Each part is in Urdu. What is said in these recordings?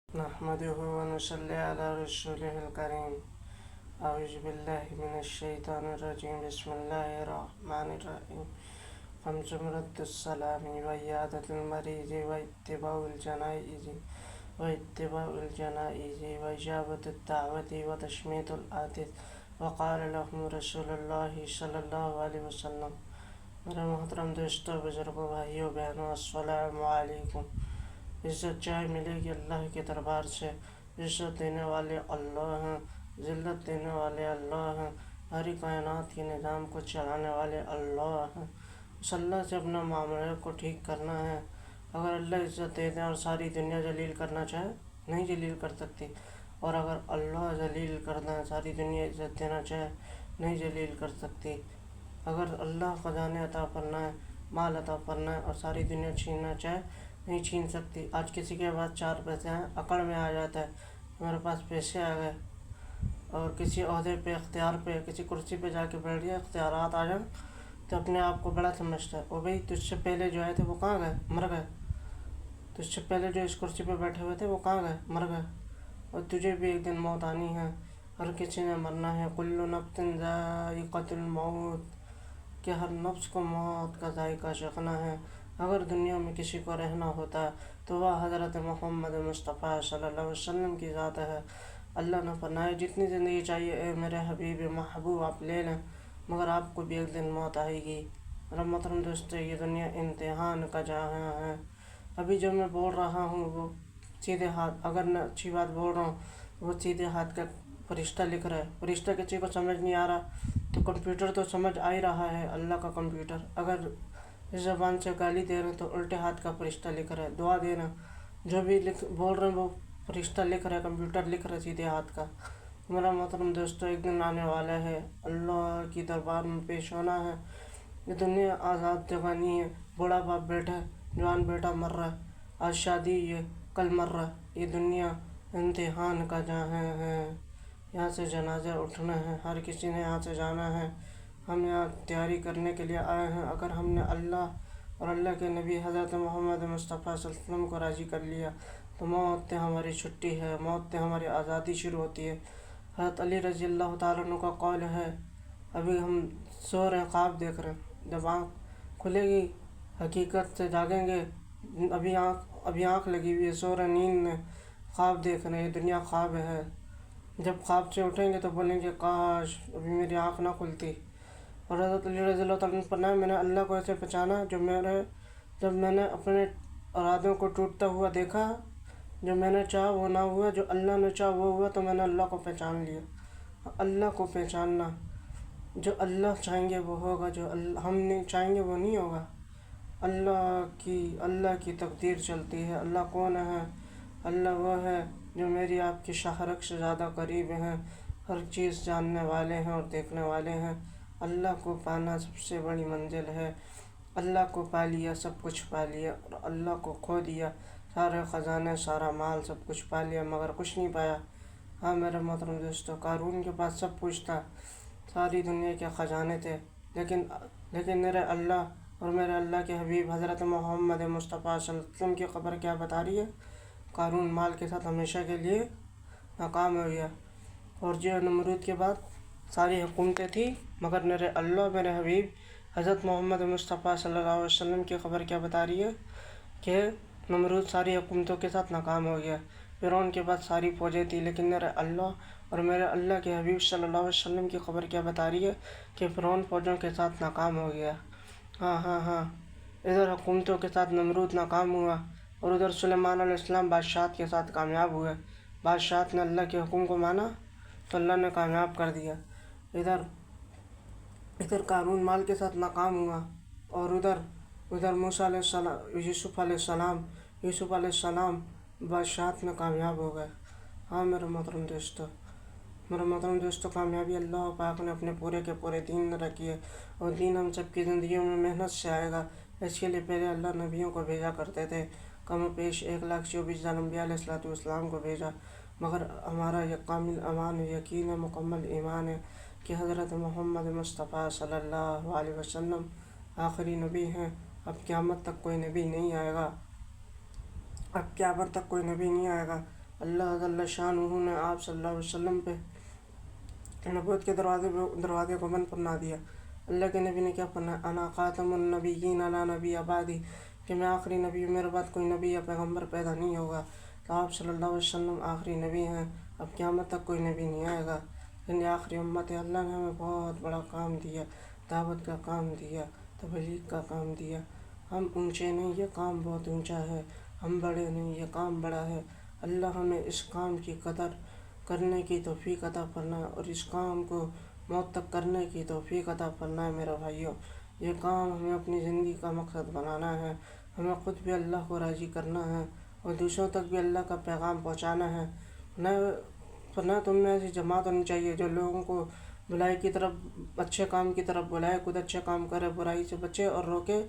نحمده ونصلي على رسوله الكريم أعوذ بالله من الشيطان الرجيم بسم الله الرحمن الرحيم خمس رد السلام وعيادة المريض واتباع الجنائز وإجابة الدعوة وتشميت العاطس وقال لهم رسول الله صلی اللہ علیہ وسلم۔ میرے محترم دوستوں، بزرگوں، بھائیوں، بہنوں، السلام علیکم۔ عزت چاہے ملے گی اللہ کے دربار سے۔ عزت دینے والے اللہ ہیں، ذلت دینے والے اللہ ہیں، ساری کائنات کے نظام کو چلانے والے اللہ ہیں۔ اس اللہ سے اپنا معاملے کو ٹھیک کرنا ہے۔ اگر اللہ عزت دے دیں اور ساری دنیا ذلیل کرنا چاہے، نہیں ذلیل کر سکتی، اور اگر اللہ ذلیل کر دیں، ساری دنیا عزت دینا چاہے، نہیں ذلیل کر سکتی۔ اگر اللہ خزانے عطا فرمائے ہے، مال عطا فرمائے ہے اور ساری دنیا چھیننا چاہے، نہیں چھین سکتی۔ آج کسی کے پاس 4 پیسے ہیں، اکڑ میں آ جاتا ہے میرے پاس پیسے آ گئے، اور کسی عہدے پہ، اختیار پہ، کسی کرسی پہ جا کے بیٹھ گیا، اختیارات آ جائیں تو اپنے آپ کو بڑا سمجھتا ہے۔ او بھائی، تجھ سے پہلے جو آئے تھے وہ کہاں گئے؟ مر گئے۔ تجھ سے پہلے جو اس کرسی پہ بیٹھے ہوئے تھے وہ کہاں گئے؟ مر گئے۔ اور تجھے بھی ایک دن موت آنی ہے، ہر کسی نے مرنا ہے۔ کل نفس ذائقۃ الموت، کہ ہر نفس کو موت کا ذائقہ چکھنا ہے۔ اگر دنیا میں کسی کو رہنا ہوتا تو وہ حضرت محمد مصطفیٰ صلی اللہ علیہ وسلم کی ذات ہے۔ اللہ نے فرمایا، جتنی زندگی چاہیے اے میرے حبیب محبوب آپ لے لیں، مگر آپ کو بھی ایک دن موت آئے گی۔ میرا محترم دوستو، یہ دنیا امتحان کا جہاں ہے۔ ابھی جو میں بول رہا ہوں وہ سیدھے ہاتھ، اگر میں اچھی بات بول رہا ہوں وہ سیدھے ہاتھ کا فرشتہ لکھ رہا ہے۔ فرشتہ کسی کو سمجھ نہیں آ رہا تو کمپیوٹر تو سمجھ آ ہی رہا ہے، اللہ کا کمپیوٹر۔ اگر اس زبان سے گالی دے رہے ہیں تو الٹے ہاتھ کا فرشتہ لکھ رہا ہے، دعا دے رہے ہیں، جو بھی بول رہے ہیں وہ فرشتہ لکھ رہا ہے، کمپیوٹر لکھ رہا ہے سیدھے ہاتھ کا۔ میرا محترم دوستو، ایک دن آنے والا ہے، اللہ کی دربار میں پیش ہونا ہے۔ یہ دنیا آزاد جگہ نہیں ہے۔ بوڑھا باپ بیٹھا ہے، جوان بیٹا مر رہا ہے، آج شادی ہے، کل مر رہا ہے۔ یہ دنیا امتحان کا جہاں ہے، یہاں سے جنازہ اٹھنا ہے، ہر کسی نے یہاں سے جانا ہے۔ ہم یہاں تیاری کرنے کے لیے آئے ہیں۔ اگر ہم نے اللہ اور اللہ کے نبی حضرت محمد مصطفیٰ صلی اللہ علیہ وسلم کو راضی کر لیا تو موت سے ہماری چھٹی ہے، موت سے ہماری آزادی شروع ہوتی ہے۔ حضرت علی رضی اللہ تعالیٰ عنہ کا قول ہے، ابھی ہم سو رہے ہیں، خواب دیکھ رہے ہیں، جب آنکھ کھلے گی حقیقت سے جاگیں گے۔ ابھی آنکھ لگی ہوئی ہے، سو رہے، نیند میں خواب دیکھ رہے ہیں، یہ دنیا خواب ہے۔ جب خواب سے اٹھیں گے تو بولیں گے کاش ابھی میری آنکھ نہ کھلتی۔ اور حضرت علی رضی اللہ تعالیٰ عنہ نے فرمایا، میں نے اللہ کو ایسے پہچانا جب میں نے اپنے ارادوں کو ٹوٹتا ہوا دیکھا، جو میں نے چاہا وہ نہ ہوا، جو اللہ نے چاہا وہ ہوا، تو میں نے اللہ کو پہچان لیا۔ اللہ کو پہچاننا، جو اللہ چاہیں گے وہ ہوگا، جو ہم نہیں چاہیں گے وہ نہیں ہوگا۔ اللہ کی تقدیر چلتی ہے۔ اللہ کون ہے؟ اللہ وہ ہے جو میری آپ کی شاہرگ سے زیادہ قریب ہیں، ہر چیز جاننے والے ہیں اور دیکھنے والے ہیں۔ اللہ کو پانا سب سے بڑی منزل ہے۔ اللہ کو پا لیا، سب کچھ پا لیا، اور اللہ کو کھو دیا، سارے خزانے، سارا مال، سب کچھ پا لیا، مگر کچھ نہیں پایا۔ ہاں میرے محترم دوستو، قارون کے پاس سب کچھ تھا، ساری دنیا کے خزانے تھے، لیکن میرے اللہ اور میرے اللہ کے حبیب حضرت محمد مصطفیٰ صلی اللہ علیہ وسلم کی خبر کیا بتا رہی ہے؟ قارون مال کے ساتھ ہمیشہ کے لیے ناکام ہو گیا۔ اور جو نمرود کے بعد ساری حکومتیں تھیں، مگر میرے اللہ اور میرے حبیب حضرت محمد مصطفیٰ صلی اللہ علیہ وسلم کی خبر کیا بتا رہی ہے کہ نمرود ساری حکومتوں کے ساتھ ناکام ہو گیا۔ فرعون کے بعد ساری فوجیں تھیں، لیکن میرے اللہ اور میرے اللہ کے حبیب صلی اللہ علیہ وسلم کی خبر کیا بتا رہی ہے کہ فرعون فوجوں کے ساتھ ناکام ہو گیا۔ ہاں، ادھر حکومتوں کے ساتھ نمرود ناکام ہوا، اور ادھر سلیمان علیہ السلام بادشاہت کے ساتھ کامیاب ہوئے۔ بادشاہت نے اللہ کے حکم کو مانا تو اللہ نے کامیاب کر دیا۔ ادھر قارون مال کے ساتھ ناکام ہوا، اور ادھر موسیٰ علیہ السلام، یوسف علیہ السلام بادشاہت میں کامیاب ہو گئے۔ ہاں میرے محترم دوستو، کامیابی اللہ پاک نے اپنے پورے کے پورے دین میں رکھی ہے، اور دین ہم سب کی زندگیوں میں محنت سے آئے گا۔ اس کے لیے پہلے اللہ نبیوں کو بھیجا کرتے تھے، کم و بیش 1,24,000 انبیاء علیہ السلام کو بھیجا، مگر ہمارا یہ کامل ایمان، یقین ہے، مکمل ایمان ہے کہ حضرت محمد مصطفیٰ صلی اللہ علیہ وسلم آخری نبی ہیں۔ اب قیامت تک کوئی نبی نہیں آئے گا۔ اللہ جل شانہ نے آپ صلی اللہ علیہ وسلم پہ نبوت کے دروازے کو بند فرما دیا۔ اللہ کے نبی نے کیا فرمایا، انا خاتم النبیین لا نبی بعدی، کہ میں آخری نبی ہوں، میرے بعد کوئی نبی یا پیغمبر پیدا نہیں ہوگا۔ تو آپ صلی اللہ علیہ وسلم آخری نبی ہیں، اب قیامت تک کوئی نبی نہیں آئے گا، لیکن یہ آخری امت ہے۔ اللہ نے ہمیں بہت بڑا کام دیا، دعوت کا کام دیا، تبلیغ کا کام دیا۔ ہم اونچے نہیں، یہ کام بہت اونچا ہے، ہم بڑے نہیں، یہ کام بڑا ہے۔ اللہ ہمیں اس کام کی قدر کرنے کی توفیق عطا فرمائے اور اس کام کو موت تک کرنے کی توفیق عطا فرمائے۔ میرے بھائیوں، یہ کام ہمیں اپنی زندگی کا مقصد بنانا ہے، ہمیں خود بھی اللہ کو راضی کرنا ہے اور دوسروں تک بھی اللہ کا پیغام پہنچانا ہے۔ نہ تم میں ایسی جماعت ہونی چاہیے جو لوگوں کو بھلائی کی طرف، اچھے کام کی طرف بلائے، خود اچھے کام کرے، برائی سے بچے اور روکے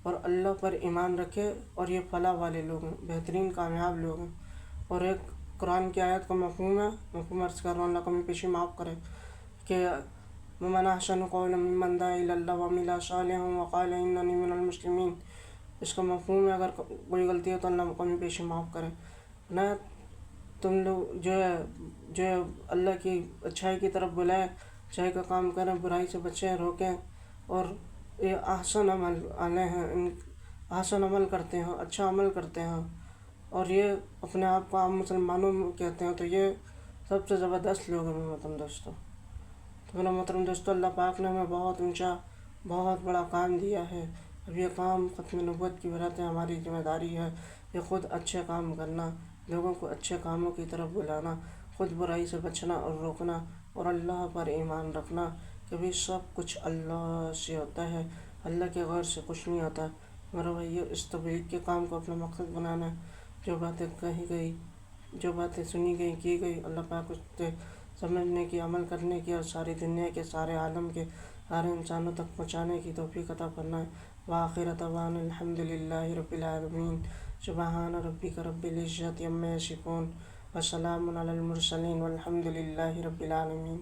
اور اللہ پر ایمان رکھے، اور یہ فلاح والے لوگ ہیں، بہترین کامیاب لوگ ہیں۔ اور ایک قرآن کی آیت کا مفہوم عرض کر رہا ہوں، اللہ کمی پیشی معاف کرے، کہ وَمَنْ أَحْسَنُ قَوْلًا مِّمَّنْ دَعَا إِلَى اللَّهِ وَعَمِلَ صَالِحًا وَقَالَ إِنَّنِي مِنَ الْمُسْلِمِينَ۔ اس کا مفہوم ہے، اگر کوئی غلطی ہو تو اللہ کمی پیشی معاف کرے۔ نہ تم لوگ جو اللہ کی اچھائی کی طرف بلائے، اچھائی کا کام کریں، برائی سے بچیں، روکیں، اور یہ احسن عمل والے ہیں، احسن عمل کرتے ہیں، اچھا عمل کرتے ہیں، اور یہ اپنے آپ کو عام مسلمانوں میں کہتے ہیں، تو یہ سب سے زبردست لوگ ہیں میرے محترم دوستوں۔ تو میرے محترم دوستوں، اللہ پاک نے ہمیں بہت اونچا، بہت بڑا کام دیا ہے۔ اب یہ کام ختم نبوت کی برات ہے، ہماری ذمہ داری ہے کہ خود اچھے کام کرنا، لوگوں کو اچھے کاموں کی طرف بلانا، خود برائی سے بچنا اور روکنا، اور اللہ پر ایمان رکھنا کہ بھی سب کچھ اللہ سے ہوتا ہے، اللہ کے غیر سے کچھ نہیں ہوتا۔ میرے بھائیو، اس تبلیغ کے کام کو اپنا مقصد بنانا ہے۔ جو باتیں کہی گئی، جو باتیں سنی گئی، کی گئی، اللہ پاک اس سے سمجھنے کی، عمل کرنے کی، اور ساری دنیا کے، سارے عالم کے، سارے انسانوں تک پہنچانے کی توفیق عطا فرمائے۔ وآخر دعوانا الحمد للہ رب العالمین۔ سبحان ربک رب العزۃ عما یصفون وسلام علی المرسلین والحمد للہ رب العالمین۔